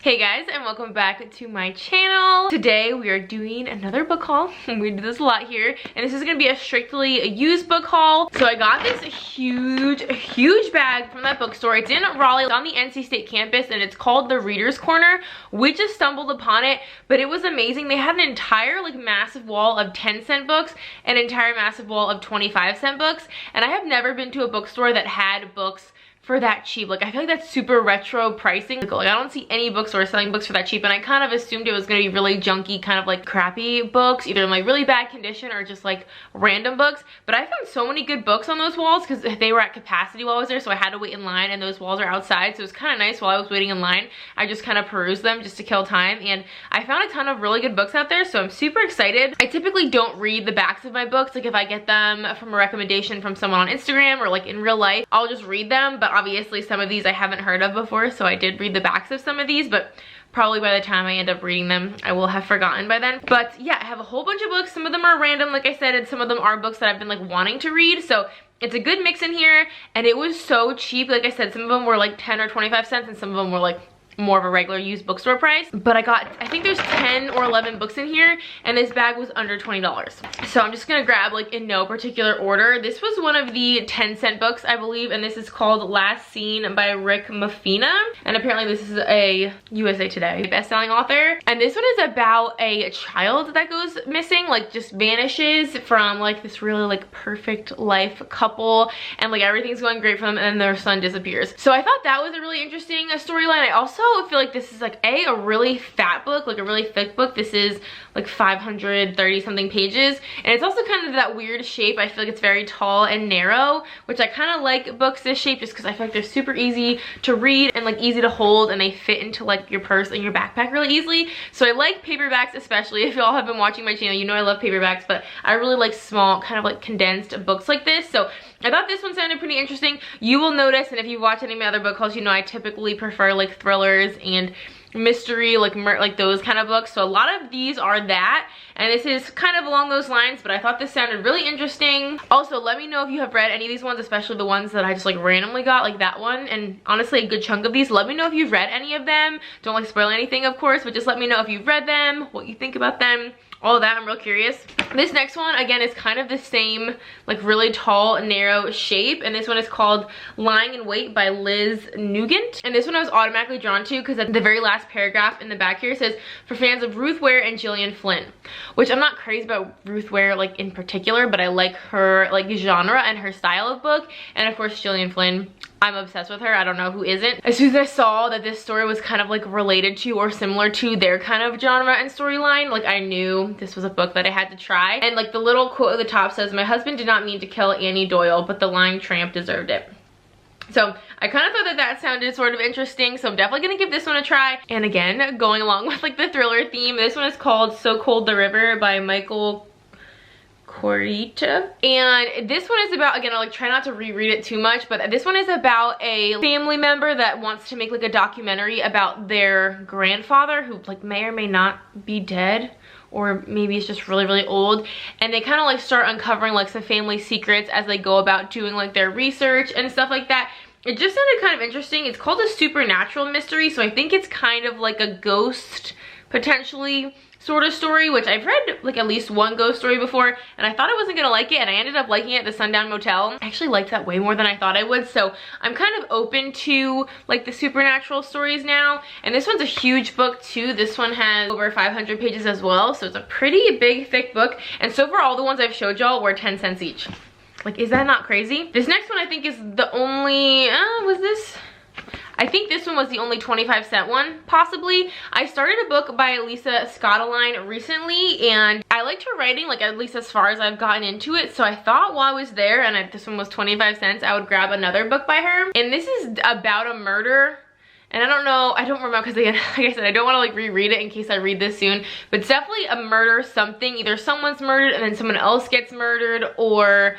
Hey guys, and welcome back to my channel. Today we are doing another book haul. We do this a lot here, and this is gonna be a strictly used book haul. So I got this huge bag from that bookstore. It's in Raleigh, it's on the NC State campus, and it's called the Reader's Corner. We just stumbled upon it, but it was amazing. They had an entire massive wall of 10-cent books, an entire massive wall of 25-cent books, and I have never been to a bookstore that had books for that cheap. I feel like that's super retro pricing. I don't see any bookstores selling books for that cheap, and I kind of assumed it was gonna be really junky, kind of crappy books, either in really bad condition or just random books. But I found so many good books on those walls because they were at capacity while I was there, so I had to wait in line, and those walls are outside, so it was kind of nice while I was waiting in line. I just kind of perused them just to kill time, and I found a ton of really good books out there, so I'm super excited. I typically don't read the backs of my books. If I get them from a recommendation from someone on Instagram or in real life, I'll just read them. But obviously some of these I haven't heard of before, so I did read the backs of some of these, but probably by the time I end up reading them, I will have forgotten by then. But yeah, I have a whole bunch of books. Some of them are random, like I said, and some of them are books that I've been wanting to read. So it's a good mix in here, and it was so cheap. Like I said, some of them were 10 or 25 cents, and some of them were more of a regular used bookstore price. But I think there's 10 or 11 books in here, and this bag was under $20. So I'm just gonna grab in no particular order. This was one of the 10-cent books, I believe, and this is called Last Seen by Rick Muffina. And apparently this is a USA Today best-selling author. And this one is about a child that goes missing, just vanishes from this really perfect life couple, and everything's going great for them, and then their son disappears. So I thought that was a really interesting storyline. I also feel like this is a really fat book, a really thick book. This is 530 something pages, and it's also kind of that weird shape. I feel like it's very tall and narrow, which I kind of like books this shape just because I feel like they're super easy to read and easy to hold, and they fit into your purse and your backpack really easily. So I like paperbacks, especially. If y'all have been watching my channel, you know I love paperbacks, but I really like small, kind of condensed books like this. So I thought this one sounded pretty interesting. You will notice, and if you've watched any of my other book hauls, you know I typically prefer thrillers and mystery, those kind of books. So a lot of these are that, and this is kind of along those lines, but I thought this sounded really interesting. Also, let me know if you have read any of these ones, especially the ones that I just randomly got, like that one, and honestly a good chunk of these. Let me know if you've read any of them. Don't spoil anything, of course, but just let me know if you've read them, what you think about them, all of that. I'm real curious. This next one, again, is kind of the same, really tall, narrow shape, and this one is called Lying in Wait by Liz Nugent. And this one I was automatically drawn to because at the very last paragraph in the back here says, for fans of Ruth Ware and Gillian Flynn, which I'm not crazy about Ruth Ware in particular, but I like her genre and her style of book. And of course Gillian Flynn, I'm obsessed with her. I don't know who isn't. As soon as I saw that this story was kind of related to or similar to their kind of genre and storyline, I knew this was a book that I had to try. And the little quote at the top says, my husband did not mean to kill Annie Doyle, but the lying tramp deserved it. So I kind of thought that that sounded sort of interesting, so I'm definitely gonna give this one a try. And again, going along with the thriller theme, this one is called So Cold the River by Michael Corita. And this one is about, again, I'll try not to reread it too much, but this one is about a family member that wants to make a documentary about their grandfather who may or may not be dead, or maybe it's just really old, and they kind of start uncovering some family secrets as they go about doing their research and stuff like that. It just sounded kind of interesting. It's called a supernatural mystery, so I think it's kind of a ghost potentially sort of story, which I've read at least one ghost story before, and I thought I wasn't gonna like it, and I ended up liking it at the Sundown Motel. I actually liked that way more than I thought I would, so I'm kind of open to the supernatural stories now. And this one's a huge book too. This one has over 500 pages as well, so it's a pretty big, thick book. And so far all the ones I've showed y'all were 10 cents each. Is that not crazy? This next one I think is the only, I think this one was the only 25-cent one, possibly. I started a book by Lisa Scottoline recently, and I liked her writing, at least as far as I've gotten into it. So I thought while I was there, and this one was 25 cents, I would grab another book by her. And this is about a murder. And I don't know, I don't remember, because again, like I said, I don't want to reread it in case I read this soon. But it's definitely a murder something. Either someone's murdered and then someone else gets murdered, or...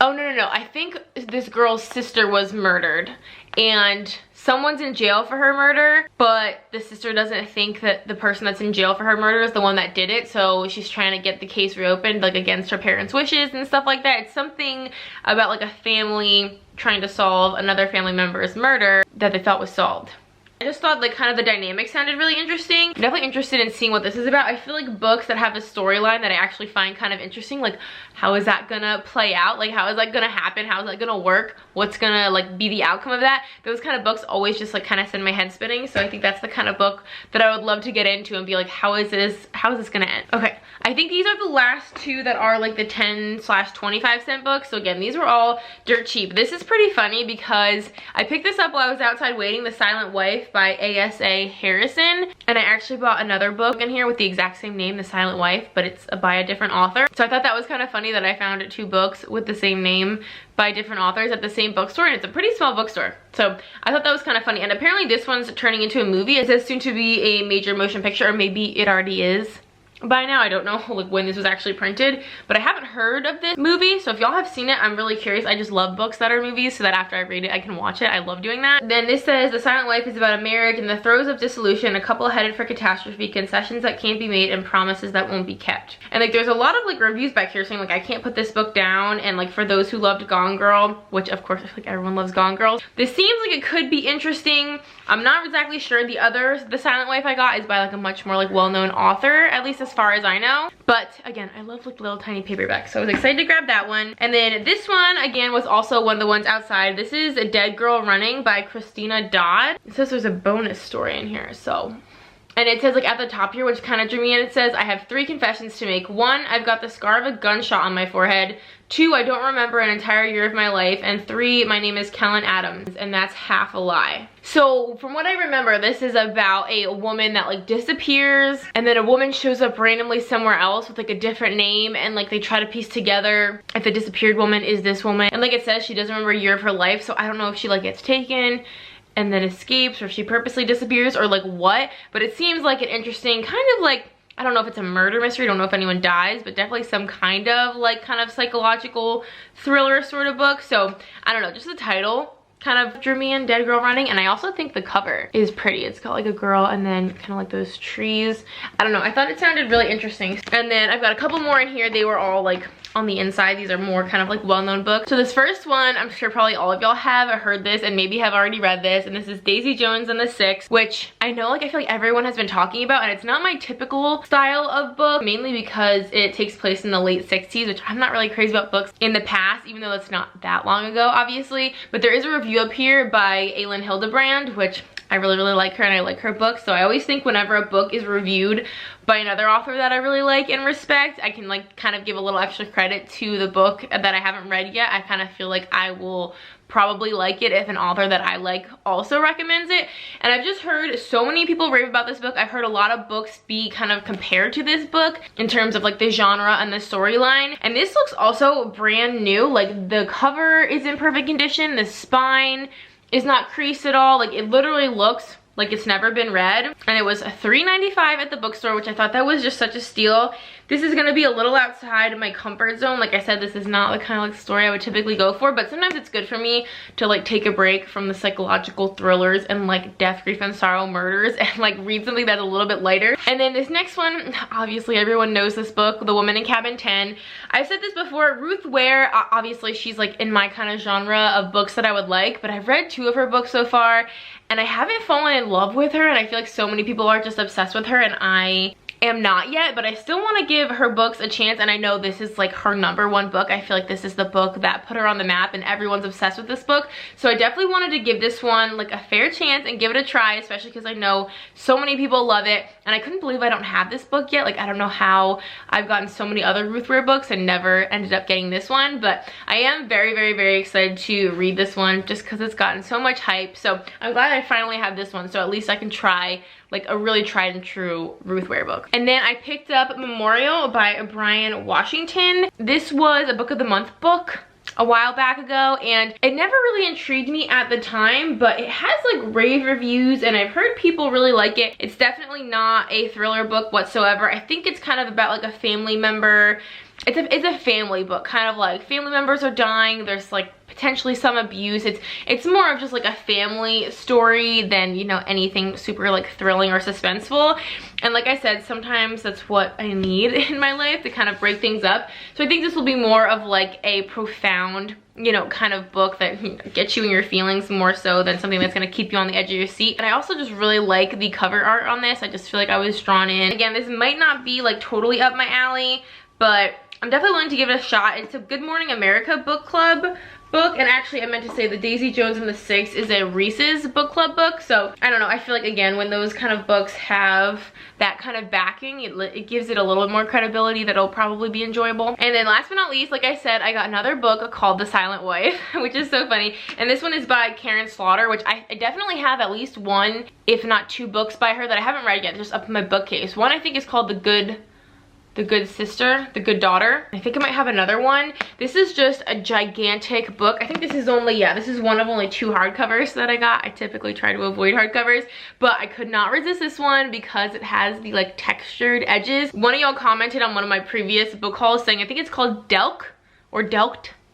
oh, no. I think this girl's sister was murdered, and someone's in jail for her murder, but the sister doesn't think that the person that's in jail for her murder is the one that did it, so she's trying to get the case reopened, against her parents' wishes and stuff like that. It's something about a family trying to solve another family member's murder that they thought was solved. I just thought like kind of the dynamic sounded really interesting. I'm definitely interested in seeing what this is about. I feel like books that have a storyline that I actually find kind of interesting, like how is that gonna play out? Like how is that gonna happen? How is that gonna work? What's gonna like be the outcome of that? Those kind of books always just like kind of send my head spinning. So I think that's the kind of book that I would love to get into and be like, how is this gonna end? Okay, I think these are the last two that are like the 10/25 cent books. So again, these were all dirt cheap. This is pretty funny because I picked this up while I was outside waiting, The Silent Wife by A.S.A. Harrison. And I actually bought another book in here with the exact same name, The Silent Wife, but it's by a different author. So I thought that was kind of funny that I found two books with the same name by different authors at the same bookstore, and it's a pretty small bookstore. So I thought that was kind of funny. And apparently this one's turning into a movie. It says soon to be a major motion picture, or maybe it already is by now. I don't know like when this was actually printed, but I haven't heard of this movie. So if y'all have seen it, I'm really curious. I just love books that are movies so that after I read it, I can watch it. I love doing that. Then this says The Silent Wife is about a marriage in the throes of dissolution, a couple headed for catastrophe, concessions that can't be made, and promises that won't be kept. And like there's a lot of like reviews back here saying like I can't put this book down, and like for those who loved Gone Girl, which of course I feel like everyone loves Gone Girl, this seems like it could be interesting. I'm not exactly sure. The Silent Wife I got is by like a much more like well-known author, at least as far as I know. But again, I love like little tiny paperbacks, so I was excited to grab that one. And then this one again was also one of the ones outside. This is A Dead Girl Running by Christina Dodd. It says there's a bonus story in here, so. And it says like at the top here, which kind of drew me in, it says, I have 3 confessions to make. 1, I've got the scar of a gunshot on my forehead. 2, I don't remember an entire year of my life. And 3, my name is Kellen Adams, and that's half a lie. So from what I remember, this is about a woman that like disappears, and then a woman shows up randomly somewhere else with like a different name, and like they try to piece together if the disappeared woman is this woman. And like it says, she doesn't remember a year of her life, so I don't know if she like gets taken and then escapes, or if she purposely disappears, or like what. But it seems like an interesting kind of like, I don't know if it's a murder mystery, I don't know if anyone dies, but definitely some kind of like kind of psychological thriller sort of book. So I don't know, just the title kind of drew me in, Dead Girl Running. And I also think the cover is pretty. It's got like a girl and then kind of like those trees. I don't know, I thought it sounded really interesting. And then I've got a couple more in here. They were all like on the inside. These are more kind of like well-known books. So this first one, I'm sure probably all of y'all have heard this and maybe have already read this, and this is Daisy Jones and the Six, which I know like I feel like everyone has been talking about, and it's not my typical style of book, mainly because it takes place in the late 60s, which I'm not really crazy about books in the past, even though it's not that long ago, obviously. But there is a review up here by Aylin Hildebrand, which I really like her and I like her books. So I always think whenever a book is reviewed by another author that I really like and respect, I can like kind of give a little extra credit to the book that I haven't read yet. I kind of feel like I will probably like it if an author that I like also recommends it. And I've just heard so many people rave about this book. I've heard a lot of books be kind of compared to this book in terms of like the genre and the storyline. And this looks also brand new. Like the cover is in perfect condition. The spine is not creased at all. Like it literally looks like it's never been read. And it was $3.95 at the bookstore, which I thought that was just such a steal. This is gonna be a little outside my comfort zone. Like I said, this is not the kind of like story I would typically go for, but sometimes it's good for me to like take a break from the psychological thrillers and like death, grief, and sorrow murders and like read something that's a little bit lighter. And then this next one, obviously everyone knows this book, The Woman in Cabin 10. I've said this before, Ruth Ware, obviously she's like in my kind of genre of books that I would like, but I've read 2 of her books so far and I haven't fallen in love with her, and I feel like so many people are just obsessed with her and I am not yet, but I still want to give her books a chance. And I know this is like her #1 book. I feel like this is the book that put her on the map and everyone's obsessed with this book. So I definitely wanted to give this one like a fair chance and give it a try, especially because I know so many people love it. And I couldn't believe I don't have this book yet. Like I don't know how I've gotten so many other Ruth Ware books and never ended up getting this one, but I am very excited to read this one just because it's gotten so much hype. So I'm glad I finally have this one, so at least I can try like a really tried and true Ruth Ware book. And then I picked up Memorial by Brian Washington. This was a book of the month book a while back ago, and it never really intrigued me at the time, but it has like rave reviews and I've heard people really like it. It's definitely not a thriller book whatsoever. I think it's kind of about like a family member it's a family book, kind of like family members are dying, there's like potentially some abuse. It's more of just like a family story than, you know, anything super like thrilling or suspenseful. And like I said, sometimes that's what I need in my life to kind of break things up. So I think this will be more of like a profound, you know, kind of book that gets you in your feelings more so than something that's going to keep you on the edge of your seat. And I also just really like the cover art on this. I just feel like I was drawn in. Again, this might not be like totally up my alley, but I'm definitely willing to give it a shot. It's a Good Morning America book club book, and actually I meant to say the Daisy Jones and the Six is a Reese's book club book. So I don't know, I feel like again when those kind of books have that kind of backing, it gives it a little more credibility that'll probably be enjoyable. And then last but not least, like I said, I got another book called The Silent Wife, which is so funny, and this one is by Karen Slaughter, which I definitely have at least one if not two books by her that I haven't read yet, just up in my bookcase. One I think is called The Good Sister, The Good Daughter. I think I might have another one. This is just a gigantic book. I think this is only, yeah, this is one of only 2 hardcovers that I got. I typically try to avoid hardcovers, but I could not resist this one because it has the like textured edges. One of y'all commented on one of my previous book hauls saying, I think it's called Delk or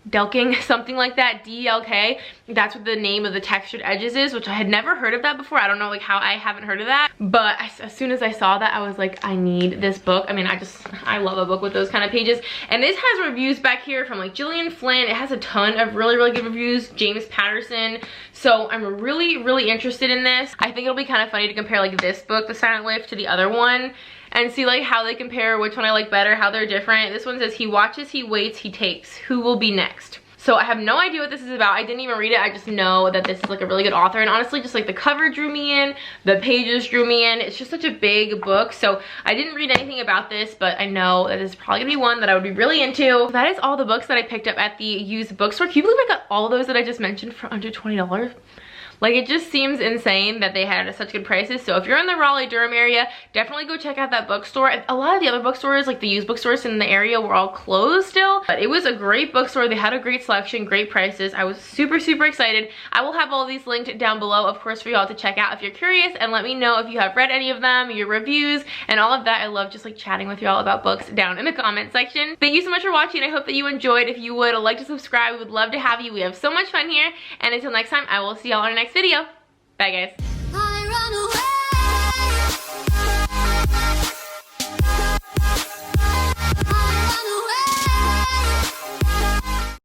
Delking, something like that, D-E-L-K. That's what the name of the textured edges is, which I had never heard of that before. I don't know like how I haven't heard of that, but as soon as I saw that, I was like, I need this book. I mean, I love a book with those kind of pages. And this has reviews back here from like Gillian Flynn. It has a ton of really good reviews. James Patterson. So I'm really interested in this. I think it'll be kind of funny to compare like this book, The Silent Wife, to the other one and see like how they compare, which one I like better, how they're different. This one says, he watches, he waits, he takes. Who will be next? So I have no idea what this is about. I didn't even read it. I just know that this is like a really good author. And honestly, just like the cover drew me in, the pages drew me in. It's just such a big book. So I didn't read anything about this, but I know that this is probably gonna be one that I would be really into. So that is all the books that I picked up at the used bookstore. Can you believe I got all of those that I just mentioned for under $20? Like, it just seems insane that they had such good prices. So if you're in the Raleigh-Durham area, definitely go check out that bookstore. A lot of the other bookstores, like the used bookstores in the area, were all closed still. But it was a great bookstore. They had a great selection, great prices. I was super excited. I will have all these linked down below, of course, for y'all to check out if you're curious. And let me know if you have read any of them, your reviews, and all of that. I love just like chatting with y'all about books down in the comment section. Thank you so much for watching. I hope that you enjoyed. If you would like to subscribe, we would love to have you. We have so much fun here. And until next time, I will see y'all on our next video. Bye guys.